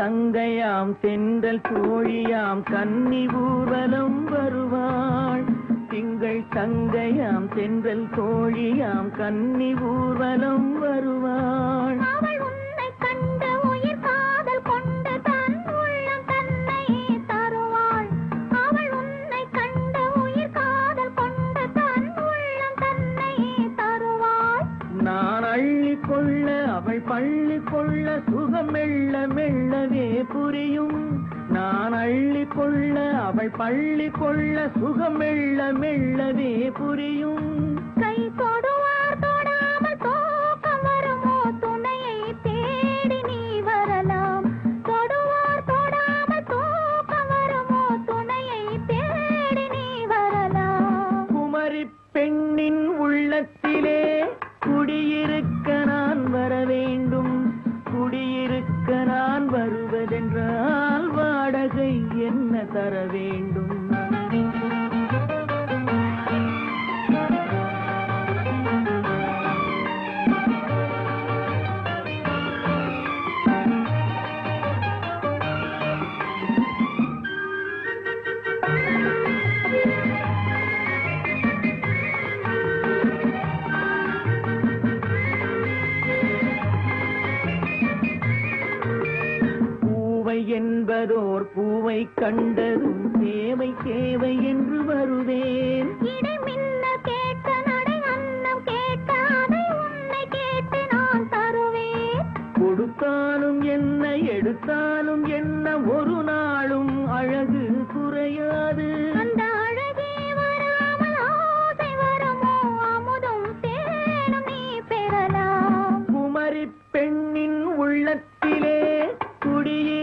தங்கையாம் தென்றல் தோழியாம் கன்னி ஊர்வலம் வருவாள். திங்கள் தங்கையாம் தென்றல் தோழியாம் கன்னி ஊர்வலம் வருவாள். அவள் உன்னை கண்டு உயிர் காதல் கொண்டு தன் உள்ளம் தன்னை தருவாள். அவள் உன்னை கண்டு உயிர் காதல் கொண்டு தன் உள்ளம் தன்னை தருவாள். நான் அள்ளி கொள்ள அவள் பள்ளி கொள்ள சுகம் மெல்ல மெல்லவே புரியும். நான் அள்ளி கொள்ள அவள் பள்ளி கொள்ள சுகம் மெல்ல மெல்லவே புரியும். கை தொடுவார் தொடாமல் தூக்கம் வருமோ துணையை தேடி நீ வரலாம். தொடுவார் தொடாமல் தூக்கம் வருமோ துணையை தேடி நீ வரலாம். குமரி பெண்ணின் உள்ளத்திலே குடியிருக்க நான் வர வேண்டும். குடியிருக்க நான் வருவதென்றால் வாடகை என்ன தர வேண்டும்? என்பதோர் பூவை கண்டதும் தேவை தேவை என்று வருவேன். இடை மின்ன கேட்க நடை அன்னம் கேட்க அதை உன்னை கேட்டு நான் தருவேன். கொடுத்தாலும் என்ன எடுத்தாலும் என்ன ஒரு நாளும் அழகு குறையாது. அந்த அழகே வராமல் ஆசை வருமோ அமுதும் தேனும் நீ பெறலாம். குமரி பெண்ணின் உள்ளத்திலே குடியே